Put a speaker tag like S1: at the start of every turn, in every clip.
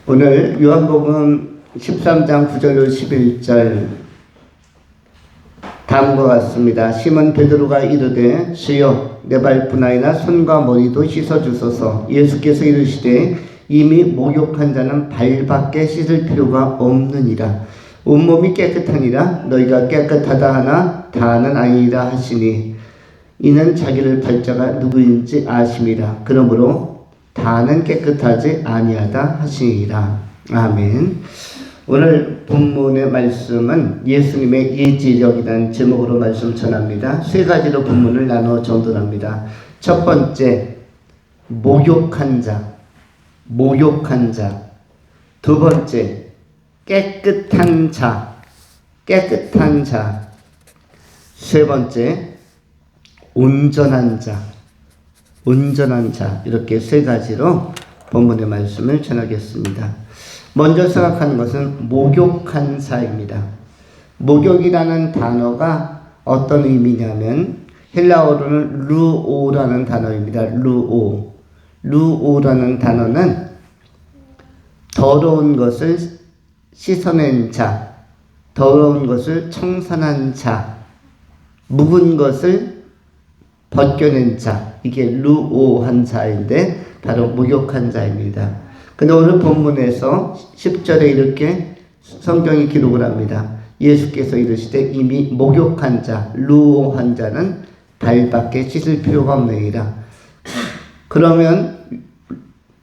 S1: 오늘 요한복음 13장 9절로 11절 다음과 같습니다. 시몬 베드로가 이르되 주여 내 발뿐아니라 손과 머리도 씻어주소서. 예수께서 이르시되 이미 목욕한 자는 발밖에 씻을 필요가 없느니라. 온몸이 깨끗하니라. 너희가 깨끗하다 하나 다는 아니라 하시니 이는 자기를 팔자가 누구인지 아심이라. 그러므로 다는 깨끗하지 아니하다 하시니라. 아멘. 오늘 본문의 말씀은 예수님의 예지력이라는 제목으로 말씀 전합니다. 세 가지로 본문을 나누어 전도합니다. 첫 번째, 목욕한 자, 목욕한 자. 두 번째, 깨끗한 자, 깨끗한 자. 세 번째, 온전한 자, 온전한 자. 이렇게 세 가지로 본문의 말씀을 전하겠습니다. 먼저 생각하는 것은 목욕한 자입니다. 목욕이라는 단어가 어떤 의미냐면 헬라어로는 루오라는 단어입니다. 루오. 루오라는 단어는 더러운 것을 씻어낸 자, 더러운 것을 청산한 자, 묵은 것을 벗겨낸 자, 이게 루오한 자인데 바로 목욕한 자입니다. 근데 오늘 본문에서 10절에 이렇게 성경이 기록을 합니다. 예수께서 이르시되 이미 목욕한 자, 루오한 자는 발밖에 씻을 필요가 없느니라. 그러면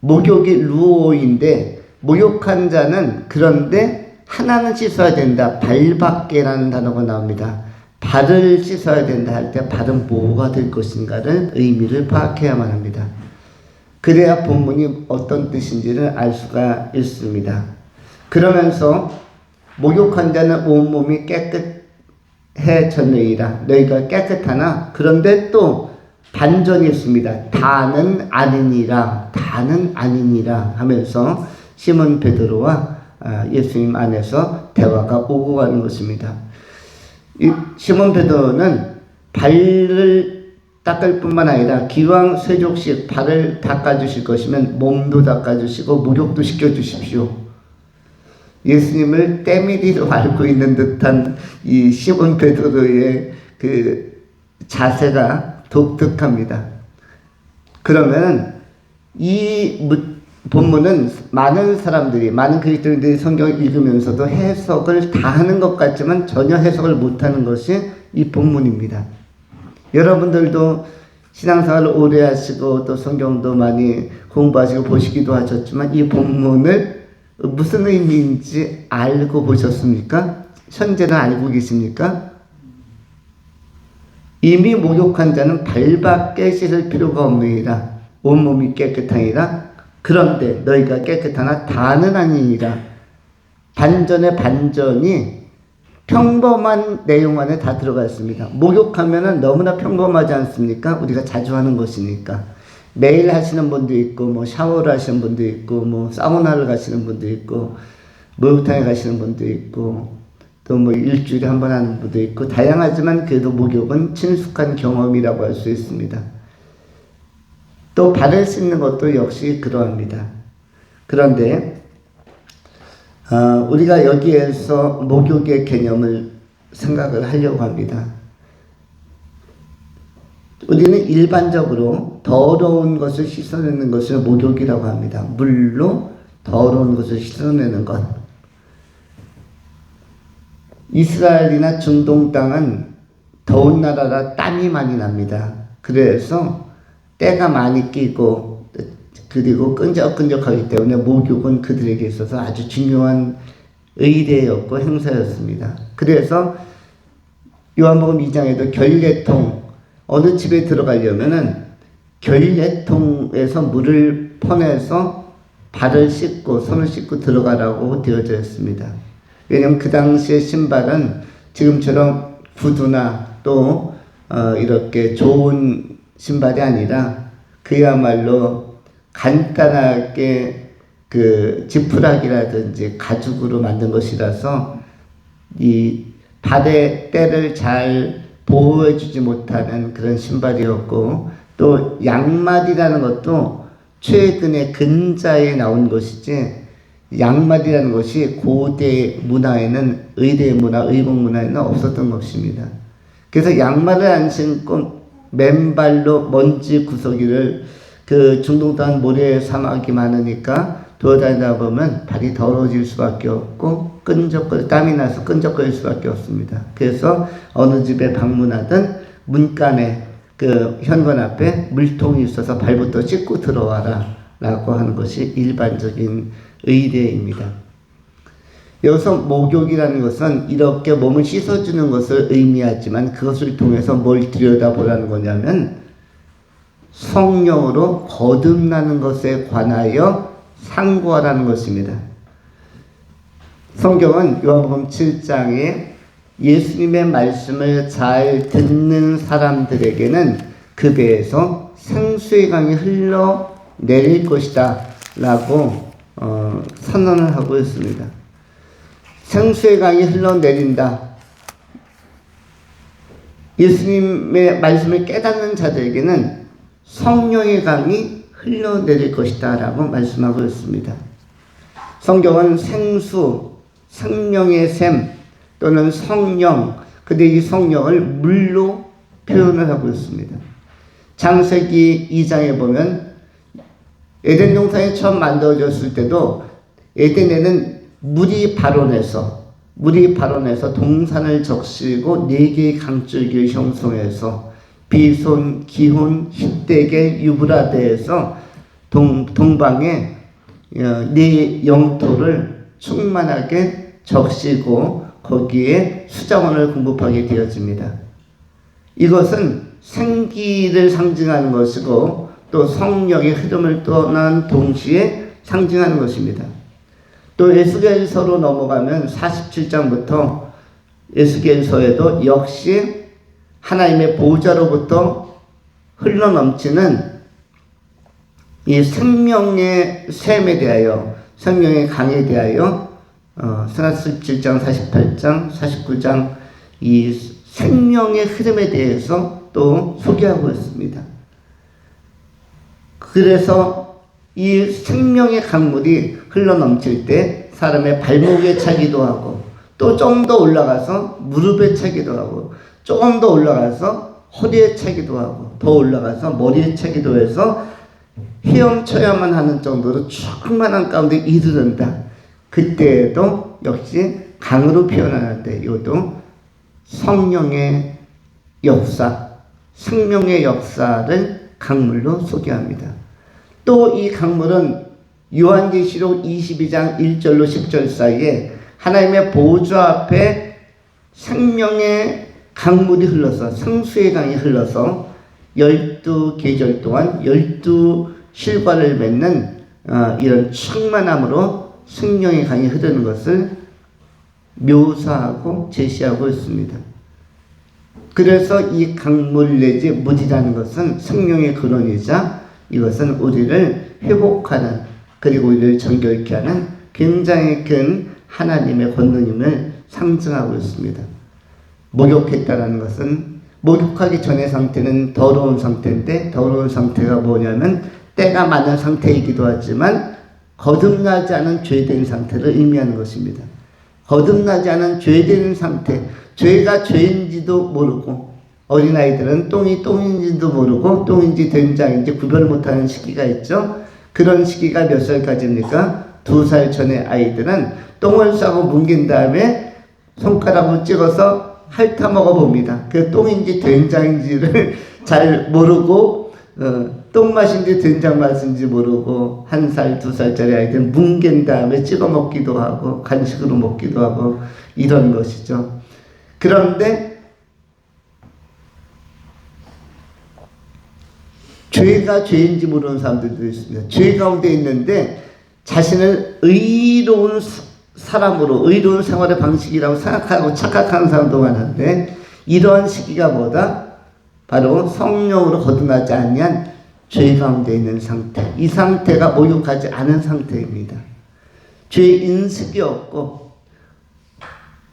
S1: 목욕이 루오인데 목욕한 자는 그런데 하나는 씻어야 된다. 발밖에라는 단어가 나옵니다. 발을 씻어야 된다 할 때 발은 뭐가 될 것인가를 의미를 파악해야만 합니다. 그래야 본문이 어떤 뜻인지를 알 수가 있습니다. 그러면서 목욕한 자는 온몸이 깨끗해졌느니라. 너희가 깨끗하나 그런데 또 반전이 있습니다. 다는 아니니라, 다는 아니니라 하면서 시몬 베드로와 예수님 안에서 대화가 오고 가는 것입니다. 이 시몬 베드로는 발을 닦을 뿐만 아니라 기왕 세족식 발을 닦아주실 것이면 몸도 닦아주시고 목욕도 시켜주십시오. 예수님을 때밀이로 알고 있는 듯한 이 시몬 베드로의 그 자세가 독특합니다. 그러면 이 본문은 많은 사람들이, 많은 그리스도인들이 성경을 읽으면서도 해석을 다 하는 것 같지만 전혀 해석을 못하는 것이 이 본문입니다. 여러분들도 신앙생활을 오래 하시고 또 성경도 많이 공부하시고 보시기도 하셨지만 이 본문을 무슨 의미인지 알고 보셨습니까? 현재는 알고 계십니까? 이미 목욕한 자는 발밖에 씻을 필요가 없느니라. 온몸이 깨끗하니라. 그런데 너희가 깨끗하나 다는 아니니라. 반전의 반전이 평범한 내용 안에 다 들어가 있습니다. 목욕하면은 너무나 평범하지 않습니까? 우리가 자주 하는 것이니까. 매일 하시는 분도 있고, 뭐 샤워를 하시는 분도 있고, 뭐 사우나를 가시는 분도 있고, 목욕탕에 가시는 분도 있고, 또 뭐 일주일에 한 번 하는 분도 있고, 다양하지만 그래도 목욕은 친숙한 경험이라고 할 수 있습니다. 또 발을 씻는 것도 역시 그러합니다. 그런데 우리가 여기에서 목욕의 개념을 생각을 하려고 합니다. 우리는 일반적으로 더러운 것을 씻어내는 것을 목욕이라고 합니다. 물로 더러운 것을 씻어내는 것. 이스라엘이나 중동 땅은 더운 나라라 땀이 많이 납니다. 그래서 때가 많이 끼고 그리고 끈적끈적하기 때문에 목욕은 그들에게 있어서 아주 중요한 의례였고 행사였습니다. 그래서 요한복음 2장에도 결례통, 어느 집에 들어가려면은 결례통에서 물을 퍼내서 발을 씻고 손을 씻고 들어가라고 되어져 있습니다. 왜냐하면 그 당시의 신발은 지금처럼 구두나 또 이렇게 좋은 신발이 아니라 그야말로 간단하게 그 지푸라기라든지 가죽으로 만든 것이라서 이 발의 때를 잘 보호해주지 못하는 그런 신발이었고, 또 양말이라는 것도 최근에 근자에 나온 것이지 양말이라는 것이 고대 문화에는, 의대 문화, 의복 문화에는 없었던 것입니다. 그래서 양말을 안 신고 맨발로 먼지 구석이를, 그 중동 땅 모래 사막이 많으니까 돌아다니다 보면 발이 더러워질 수밖에 없고 땀이 나서 끈적거릴 수밖에 없습니다. 그래서 어느 집에 방문하든 문간에 그 현관 앞에 물통이 있어서 발부터 씻고 들어와라 라고 하는 것이 일반적인 의례입니다. 여기서 목욕이라는 것은 이렇게 몸을 씻어주는 것을 의미하지만 그것을 통해서 뭘 들여다보라는 거냐면 성령으로 거듭나는 것에 관하여 상고하라는 것입니다. 성경은 요한복음 7장에 예수님의 말씀을 잘 듣는 사람들에게는 그 배에서 생수의 강이 흘러내릴 것이다 라고 선언을 하고 있습니다. 생수의 강이 흘러내린다. 예수님의 말씀을 깨닫는 자들에게는 성령의 강이 흘러내릴 것이다 라고 말씀하고 있습니다. 성경은 생수, 생명의 샘 또는 성령, 근데 이 성령을 물로 표현을 하고 있습니다. 창세기 2장에 보면 에덴 동산이 처음 만들어졌을 때도 에덴에는 물이 발원해서 동산을 적시고 4개의 강줄기를 형성해서 비손, 기혼, 히데계, 유브라데에서 동방에 4 영토를 충만하게 적시고 거기에 수자원을 공급하게 되어집니다. 이것은 생기를 상징하는 것이고 또 성령의 흐름을 떠난 동시에 상징하는 것입니다. 또 에스겔서로 넘어가면 47장부터 에스겔서에도 역시 하나님의 보호자로부터 흘러넘치는 이 생명의 샘에 대하여, 생명의 강에 대하여 47장, 48장, 49장 이 생명의 흐름에 대해서 또 소개하고 있습니다. 그래서 이 생명의 강물이 흘러넘칠 때 사람의 발목에 차기도 하고 또 좀 더 올라가서 무릎에 차기도 하고 조금 더 올라가서 허리에 차기도 하고 더 올라가서 머리에 차기도 해서 헤엄쳐야만 하는 정도로 충만한 가운데 이르른다. 그때에도 역시 강으로 표현하는데 이것도 성령의 역사, 생명의 역사를 강물로 소개합니다. 또 이 강물은 요한계시록 22장 1절로 10절 사이에 하나님의 보좌 앞에 생명의 강물이 흘러서, 생수의 강이 흘러서 12계절 동안 12실과를 맺는 이런 충만함으로 생명의 강이 흐르는 것을 묘사하고 제시하고 있습니다. 그래서 이 강물 내지 물이라는 것은 생명의 근원이자 이것은 우리를 회복하는, 그리고 우리를 정결케 하는 굉장히 큰 하나님의 권능임을 상징하고 있습니다. 목욕했다는 것은 목욕하기 전의 상태는 더러운 상태인데, 더러운 상태가 뭐냐면 때가 많은 상태이기도 하지만 거듭나지 않은 죄된 상태를 의미하는 것입니다. 거듭나지 않은 죄된 상태, 죄가 죄인지도 모르고, 어린아이들은 똥이 똥인지도 모르고 똥인지 된장인지 구별 못하는 시기가 있죠. 그런 시기가 몇 살까지입니까? 2살 전의 아이들은 똥을 싸고 뭉긴 다음에 손가락으로 찍어서 핥아 먹어봅니다. 그 똥인지 된장인지를 잘 모르고 똥 맛인지 된장 맛인지 모르고 1살, 2살짜리 아이들은 뭉갠 다음에 찍어 먹기도 하고 간식으로 먹기도 하고 이런 것이죠. 그런데 죄가 죄인지 모르는 사람들도 있습니다. 죄 가운데 있는데 자신을 의로운 사람으로, 의로운 생활의 방식이라고 생각하고 착각하는 사람도 많은데, 이러한 시기가 뭐다? 바로 성령으로 거듭나지 아니한 죄 가운데 있는 상태, 이 상태가 목욕하지 않은 상태입니다. 죄 인식이 없고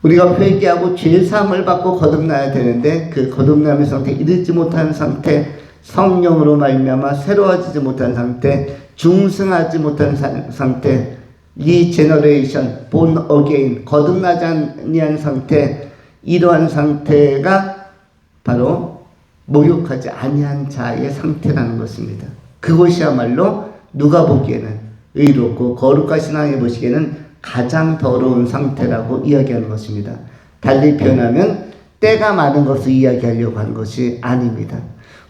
S1: 우리가 회개하고 죄사함을 받고 거듭나야 되는데 그 거듭남의 상태에 이르지 못한 상태, 성령으로 말미암아 새로워지지 못한 상태, 중승하지 못한 상태, 리제너레이션, 본 어게인, 거듭나지 아니한 상태, 이러한 상태가 바로 목욕하지 아니한 자의 상태라는 것입니다. 그것이야말로 누가 보기에는 의롭고 거룩하신 하나님 보시기에는 가장 더러운 상태라고 이야기하는 것입니다. 달리 표현하면 때가 많은 것을 이야기하려고 하는 것이 아닙니다.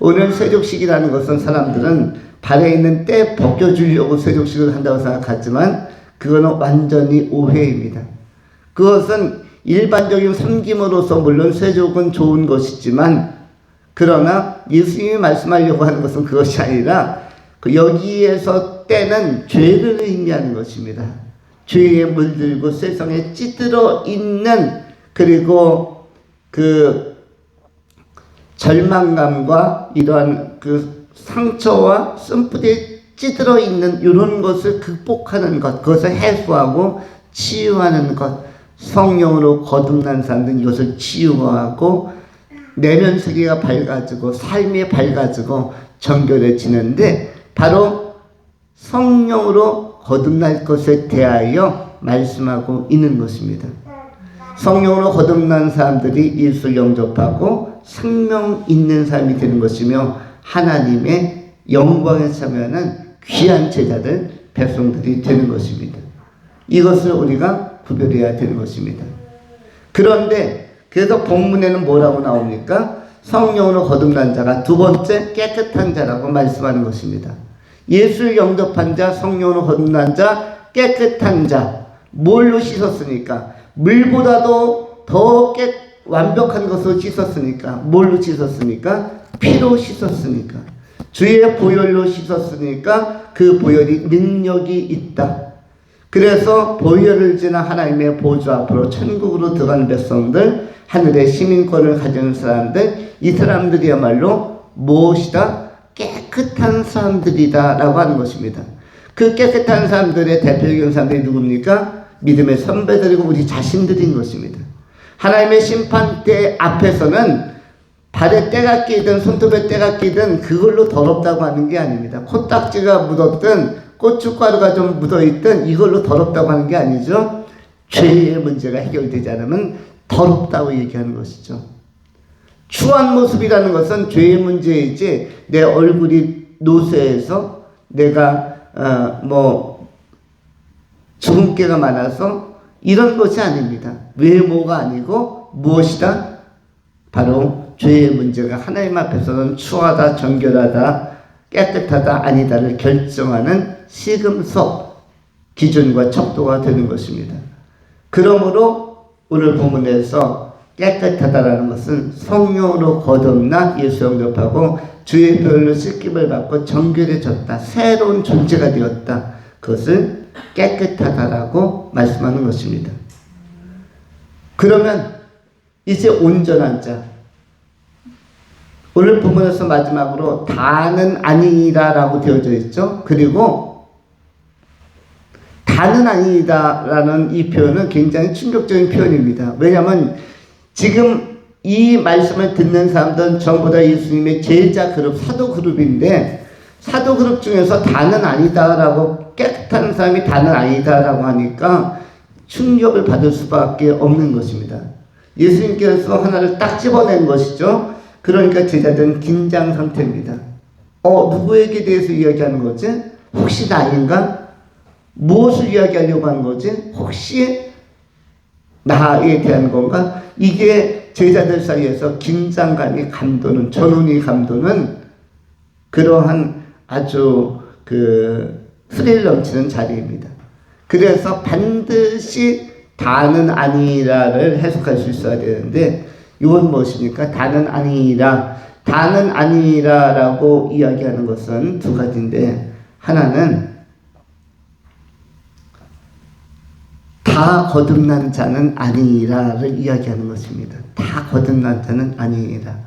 S1: 오늘 세족식이라는 것은 사람들은 발에 있는 때 벗겨주려고 세족식을 한다고 생각하지만 그거는 완전히 오해입니다. 그것은 일반적인 섬김으로서 물론 세족은 좋은 것이지만 그러나 예수님이 말씀하려고 하는 것은 그것이 아니라 여기에서 때는 죄를 의미하는 것입니다. 죄에 물들고 세상에 찌들어 있는 그리고 그 절망감과 이러한 그 상처와 쓴뿌리에 찌들어 있는 이런 것을 극복하는 것, 그것을 해소하고 치유하는 것, 성령으로 거듭난 사람들은 이것을 치유하고 내면 세계가 밝아지고 삶이 밝아지고 정결해지는데 바로 성령으로 거듭날 것에 대하여 말씀하고 있는 것입니다. 성령으로 거듭난 사람들이 예수를 영접하고 생명 있는 삶이 되는 것이며 하나님의 영광에 참여하는 귀한 제자들, 백성들이 되는 것입니다. 이것을 우리가 구별해야 되는 것입니다. 그런데 그래서 본문에는 뭐라고 나옵니까? 성령으로 거듭난 자가 두 번째 깨끗한 자라고 말씀하는 것입니다. 예수를 영접한 자, 성령으로 거듭난 자, 깨끗한 자. 뭘로 씻었으니까? 물보다도 더 완벽한 것으로 씻었으니까. 뭘로 씻었으니까? 피로 씻었으니까. 주의 보혈로 씻었으니까 그 보혈이 능력이 있다. 그래서 보혈을 지나 하나님의 보좌 앞으로 천국으로 들어가는 백성들, 하늘의 시민권을 가진 사람들, 이 사람들이야말로 무엇이다? 깨끗한 사람들이다 라고 하는 것입니다. 그 깨끗한 사람들의 대표적인 사람들이 누굽니까? 믿음의 선배들이고 우리 자신들인 것입니다. 하나님의 심판대 앞에서는 발에 때가 끼든 손톱에 때가 끼든 그걸로 더럽다고 하는 게 아닙니다. 코딱지가 묻었든 고춧가루가 좀 묻어있든 이걸로 더럽다고 하는 게 아니죠. 죄의 문제가 해결되지 않으면 더럽다고 얘기하는 것이죠. 추한 모습이라는 것은 죄의 문제이지 내 얼굴이 노쇠해서 내가 주근깨가 많아서 이런 것이 아닙니다. 외모가 아니고 무엇이다? 바로 죄의 문제가 하나님 앞에서는 추하다, 정결하다, 깨끗하다, 아니다를 결정하는 시금석 기준과 척도가 되는 것입니다. 그러므로 오늘 본문에서 깨끗하다라는 것은 성령으로 거듭나 예수 영접하고 주의 보혈로 씻김을 받고 정결해졌다, 새로운 존재가 되었다. 그것을 깨끗하다라고 말씀하는 것입니다. 그러면 이제 온전한 자, 오늘 본문에서 마지막으로 다는 아니라 라고 되어져 있죠. 그리고 다는 아니다 라는 이 표현은 굉장히 충격적인 표현입니다. 왜냐하면 지금 이 말씀을 듣는 사람들은 전부 다 예수님의 제자 그룹, 사도 그룹인데 사도 그룹 중에서 다는 아니다 라고 깨끗한 사람이 다는 아니다 라고 하니까 충격을 받을 수밖에 없는 것입니다. 예수님께서 하나를 딱 집어낸 것이죠. 그러니까 제자들은 긴장 상태입니다. 누구에게 대해서 이야기하는 거지? 혹시 나인가? 무엇을 이야기하려고 하는 거지? 혹시 나에 대한 건가? 이게 제자들 사이에서 긴장감이 감도는, 전운이 감도는 그러한 아주 스릴 넘치는 자리입니다. 그래서 반드시 다는 아니라를 해석할 수 있어야 되는데 이건 무엇입니까? 다는 아니라, 다는 아니라라고 이야기하는 것은 두 가지인데 하나는 다 거듭난 자는 아니라를 이야기하는 것입니다. 다 거듭난 자는 아니라.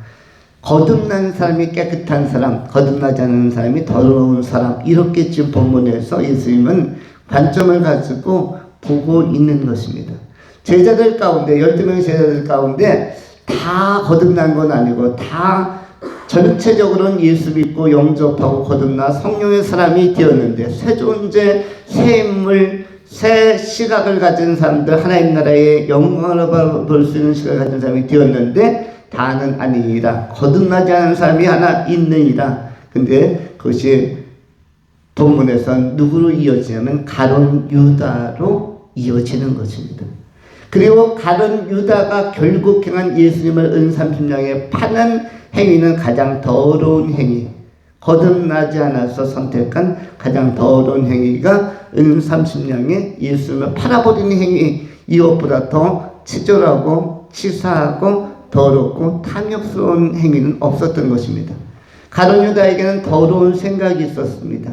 S1: 거듭난 사람이 깨끗한 사람, 거듭나지 않은 사람이 더러운 사람, 이렇게 지금 본문에서 예수님은 관점을 가지고 보고 있는 것입니다. 제자들 가운데, 12명의 제자들 가운데 다 거듭난 건 아니고 다 전체적으로는 예수 믿고 영접하고 거듭나 성령의 사람이 되었는데 새 존재, 새 인물, 새 시각을 가진 사람들, 하나님 나라의 영광을 볼 수 있는 시각을 가진 사람이 되었는데 다는 아니니라. 거듭나지 않은 사람이 하나 있느니라. 근데 그것이 본문에서 누구로 이어지냐면 가룟 유다로 이어지는 것입니다. 그리고 가룟 유다가 결국 행한 예수님을 은 30냥에 파는 행위는 가장 더러운 행위, 거듭나지 않아서 선택한 가장 더러운 행위가 은 30냥에 예수님을 팔아버리는 행위, 이것보다 더 치졸하고 치사하고 더럽고 탐욕스러운 행위는 없었던 것입니다. 가룟 유다에게는 더러운 생각이 있었습니다.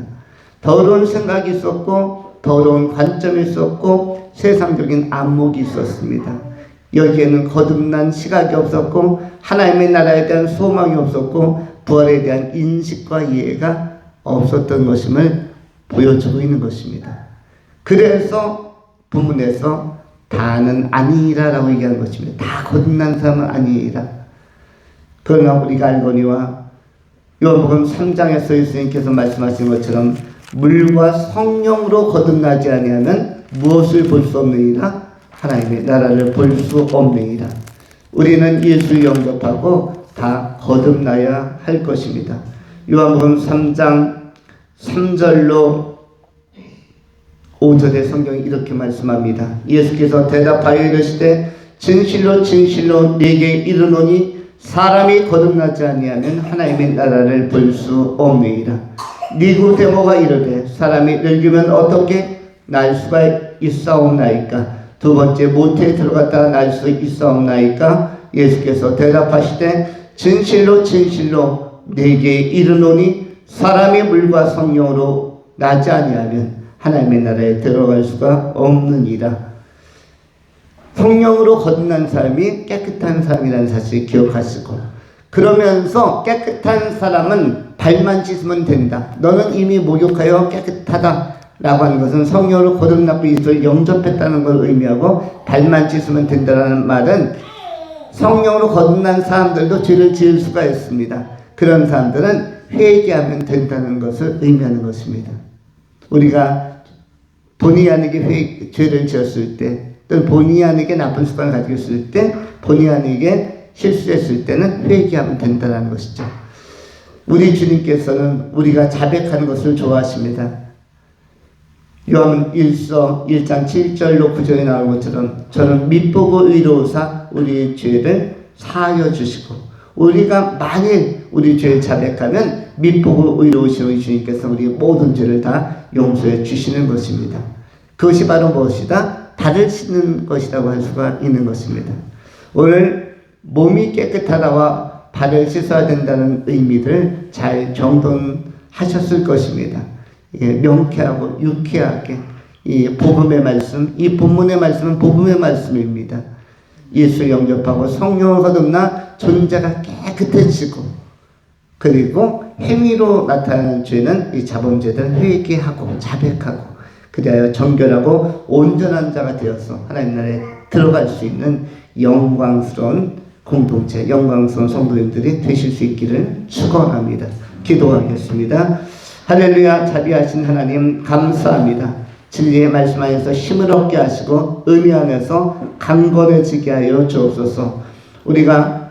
S1: 더러운 생각이 있었고 더러운 관점이 있었고 세상적인 안목이 있었습니다. 여기에는 거듭난 시각이 없었고 하나님의 나라에 대한 소망이 없었고 부활에 대한 인식과 이해가 없었던 것임을 보여주고 있는 것입니다. 그래서 본문에서 다는 아니라 라고 얘기한 것입니다. 다 거듭난 사람은 아니라. 그러나 우리가 알거니와 요한복음 3장에서 예수님께서 말씀하신 것처럼 물과 성령으로 거듭나지 아니하면 무엇을 볼 수 없느니라? 하나님의 나라를 볼 수 없느니라. 우리는 예수를 영접하고 다 거듭나야 할 것입니다. 요한복음 3장 3절로 5절의 성경이 이렇게 말씀합니다. 예수께서 대답하여 이르시되 진실로 진실로 네게 이르노니 사람이 거듭나지 아니하면 하나님의 나라를 볼 수 없느니라. 니고데모가 이르되 사람이 늙으면 어떻게 날 수가 있사옵나이까? 두 번째 모태에 들어갔다가 날 수 있사옵나이까? 예수께서 대답하시되 진실로 진실로 네게 이르노니 사람이 물과 성령으로 나지 아니하면 하나님의 나라에 들어갈 수가 없느니라. 성령으로 거듭난 사람이 깨끗한 사람이라는 사실을 기억하시고, 그러면서 깨끗한 사람은 발만 씻으면 된다. 너는 이미 목욕하여 깨끗하다 라고 하는 것은 성령으로 거듭났고 예수를 영접했다는 걸 의미하고, 발만 씻으면 된다는 말은 성령으로 거듭난 사람들도 죄를 지을 수가 있습니다. 그런 사람들은 회개하면 된다는 것을 의미하는 것입니다. 우리가 본의 아니게 죄를 지었을 때, 또는 본의 아니게 나쁜 습관을 가지고 있을 때, 본의 아니게 실수했을 때는 회개하면 된다는 것이죠. 우리 주님께서는 우리가 자백하는 것을 좋아하십니다. 요한 1서 1장 7절로 9절에 나온 것처럼 저는 믿보고 의로우사 우리의 죄를 사하여 주시고, 우리가 만일 우리 죄를 자백하면 믿보고 의로우신 우리 주님께서 우리 모든 죄를 다 용서해 주시는 것입니다. 그것이 바로 무엇이다? 발을 씻는 것이라고 할 수가 있는 것입니다. 오늘 몸이 깨끗하다와 발을 씻어야 된다는 의미를 잘 정돈하셨을 것입니다. 명쾌하고 유쾌하게 이 복음의 말씀, 이 본문의 말씀은 복음의 말씀입니다. 예수 영접하고 성령을 거듭나 존재가 깨끗해지고, 그리고 행위로 나타나는 죄는 이 자범죄들 회개하고 자백하고, 그리하여 정결하고 온전한 자가 되어서 하나님 나라에 들어갈 수 있는 영광스러운 공동체, 영광스러운 성도님들이 되실 수 있기를 축원합니다. 기도하겠습니다. 할렐루야. 자비하신 하나님 감사합니다. 진리의 말씀 안에서 힘을 얻게 하시고 은혜 안에서 강건해지게 하여 주옵소서. 우리가